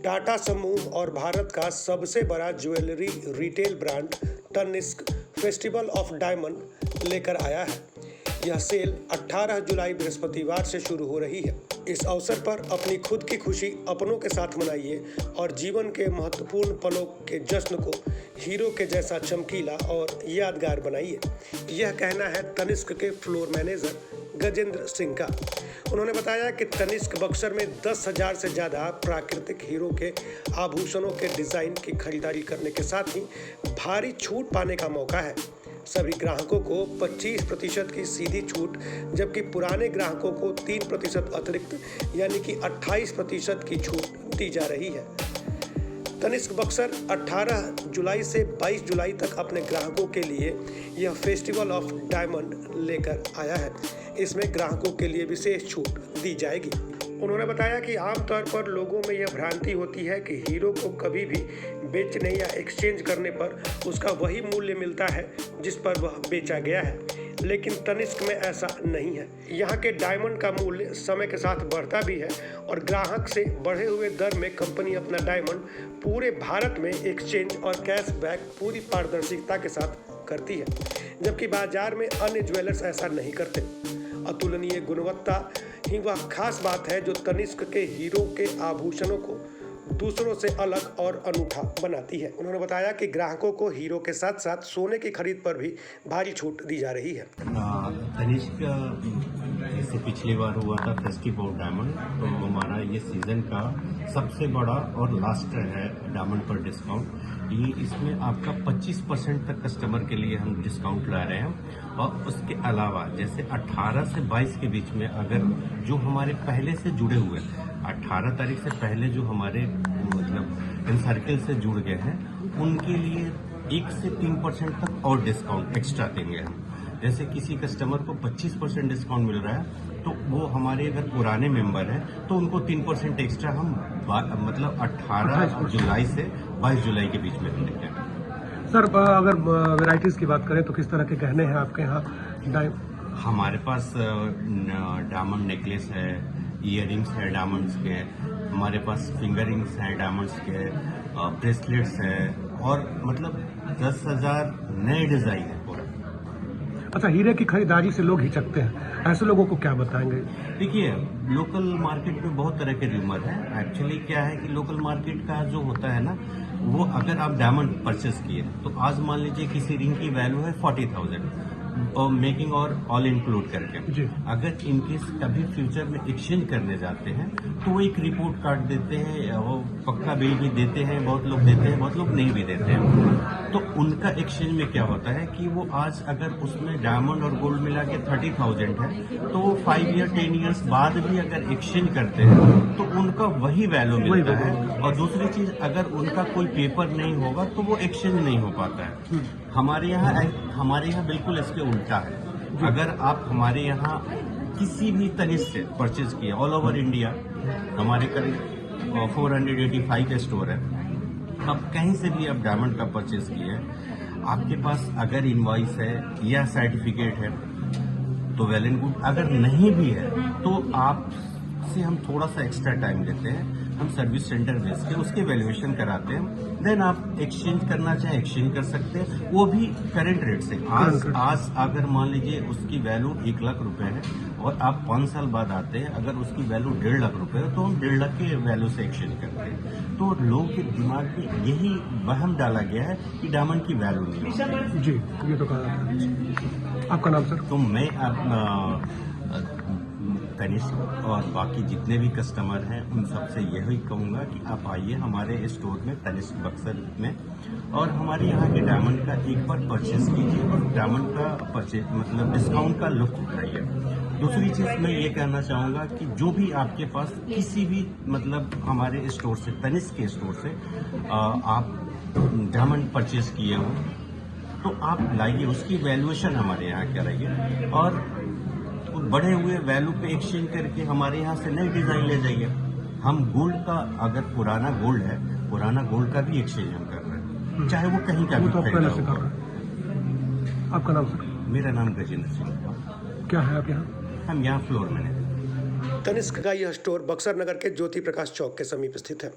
टाटा समूह और भारत का सबसे बड़ा jewellery retail brand Tanishq festival of diamond लेकर आया है। यह सेल 18 जुलाई बृहस्पतिवार से शुरू हो रही है। इस अवसर पर अपनी खुद की खुशी अपनों के साथ मनाइए और जीवन के महत्वपूर्ण पलों के जश्न को हीरो के जैसा चमकीला और यादगार बनाइए। यह कहना है तनिष्क के फ्लोर मैनेजर गजेंद्र सिंह का। उन्होंने बताया कि तनिष्क बक्सर में 10,000 से ज़्यादा प्राकृतिक हीरो के आभूषणों के डिज़ाइन की खरीदारी करने के साथ ही भारी छूट पाने का मौका है। सभी ग्राहकों को 25% की सीधी छूट, जबकि पुराने ग्राहकों को 3% अतिरिक्त यानी कि 28% की छूट दी जा रही है। तनिष्क बक्सर 18 जुलाई से 22 जुलाई तक अपने ग्राहकों के लिए यह फेस्टिवल ऑफ डायमंड लेकर आया है। इसमें ग्राहकों के लिए विशेष छूट दी जाएगी। उन्होंने बताया कि आमतौर पर लोगों में यह भ्रांति होती है कि हीरो को कभी भी बेचने या एक्सचेंज करने पर उसका वही मूल्य मिलता है जिस पर वह बेचा गया है, लेकिन तनिष्क में ऐसा नहीं है। यहाँ के डायमंड का मूल्य समय के साथ बढ़ता भी है और ग्राहक से बढ़े हुए दर में कंपनी अपना डायमंड पूरे भारत में एक्सचेंज और कैशबैक पूरी पारदर्शिता के साथ करती है, जबकि बाजार में अन्य ज्वेलर्स ऐसा नहीं करते। अतुलनीय गुणवत्ता ही वह खास बात है जो तनिष्क के हीरो के आभूषणों को दूसरों से अलग और अनूठा बनाती है। उन्होंने बताया कि ग्राहकों को हीरो के साथ साथ सोने की खरीद पर भी भारी छूट दी जा रही है। तनिष्क जैसे पिछली बार हुआ था फेस्टिवल ऑफ डायमंड, तो हमारा ये सीजन का सबसे बड़ा और लास्ट है डायमंड पर डिस्काउंट। ये इसमें आपका 25% तक कस्टमर के लिए हम डिस्काउंट ला रहे हैं। और उसके अलावा जैसे 18 से 22 के बीच में अगर जो हमारे पहले से जुड़े हुए 18 तारीख से पहले जो हमारे मतलब इन सर्किल से जुड़ गए हैं, उनके लिए 1 से 3% तक और डिस्काउंट एक्स्ट्रा देंगे हम। जैसे किसी कस्टमर को 25% डिस्काउंट मिल रहा है, तो वो हमारे अगर पुराने मेंबर हैं तो उनको 3% एक्स्ट्रा हम मतलब 18 जुलाई से 22 जुलाई के बीच में देंगे। सर, अगर वैरायटीज़ की बात करें तो किस तरह के गहने हैं आपके यहाँ? हमारे पास डायमंड नेकलेस है, इयररिंग्स है डायमंड्स के, हमारे पास फिंगर रिंग्स हैं डायमंड्स के, ब्रेसलेट्स है और मतलब 10,000 नए डिज़ाइन है पूरा। अच्छा, हीरे की खरीदारी से लोग हिचकते हैं, ऐसे लोगों को क्या बताएंगे? देखिए, लोकल मार्केट में बहुत तरह के र्यूमर है। एक्चुअली क्या है कि लोकल मार्केट का जो होता है ना, वो अगर आप डायमंड परचेस किए तो आज मान लीजिए किसी रिंग की वैल्यू है 40,000 और मेकिंग और ऑल इंक्लूड करके। अगर इनकेस कभी फ्यूचर में एक्सचेंज करने जाते हैं तो वो एक रिपोर्ट कार्ड देते हैं, वो पक्का बिल भी देते हैं, बहुत लोग देते हैं, बहुत लोग नहीं भी देते हैं। तो उनका एक्सचेंज में क्या होता है कि वो आज अगर उसमें डायमंड और गोल्ड मिला के 30,000 है, तो 5 या 10 ईयर्स बाद भी अगर एक्सचेंज करते हैं तो उनका वही वैल्यू मिलता है। और दूसरी चीज, अगर उनका कोई पेपर नहीं होगा तो वो एक्सचेंज नहीं हो पाता है। हमारे यहाँ बिल्कुल इसके उल्टा है। अगर आप हमारे यहाँ किसी भी तनिष्क से परचेज किए ऑल ओवर इंडिया, हमारे करीब 485 स्टोर है, अब कहीं से भी आप डायमंड का परचेज किए, आपके पास अगर इनवॉइस है या सर्टिफिकेट है तो वेल एंड गुड। अगर नहीं भी है तो आपसे हम थोड़ा सा एक्स्ट्रा टाइम लेते हैं, हम सर्विस सेंटर भेज के उसके वैल्यूएशन कराते हैं। देन आप एक्सचेंज करना चाहें एक्सचेंज कर सकते हैं, वो भी करंट रेट से। आज अगर मान लीजिए उसकी वैल्यू 1 लाख रुपए है और आप 5 साल बाद आते हैं, अगर उसकी वैल्यू 1.5 लाख रुपए है तो हम 1.5 लाख के वैल्यू से एक्सचेंज करते हैं। तो लोगों के दिमाग में यही वहम डाला गया है कि डायमंड की वैल्यू नहीं है। जी, ये तो कहा। आपका नाम सर? तो मैं तनिष्क और बाकी जितने भी कस्टमर हैं उन सबसे यही कहूँगा कि आप आइए हमारे स्टोर में तनिष्क बक्सर में, और हमारे यहाँ के डायमंड का एक बार परचेज कीजिए और डायमंड का परचेज मतलब डिस्काउंट का लुत्फ उठाइए। दूसरी चीज़ मैं ये कहना चाहूँगा कि जो भी आपके पास किसी भी मतलब हमारे स्टोर से, तनिष्क के स्टोर से आप डायमंड परचेज किए हो तो आप लाइए, उसकी वैल्यूएशन हमारे यहाँ कराइए और बढ़े हुए वैल्यू पे एक्सचेंज करके हमारे यहाँ से नई डिजाइन ले जाइए। हम गोल्ड का, अगर पुराना गोल्ड है, पुराना गोल्ड का भी एक्सचेंज हम कर रहे हैं, चाहे वो कहीं का भी खरीदा हो। आपका नाम सर? मेरा नाम गजेंद्र सिंह। क्या है आप यहाँ? हम यहाँ फ्लोर मैनेजर। तनिष्क का यह स्टोर बक्सर नगर के ज्योति प्रकाश चौक के समीप स्थित है।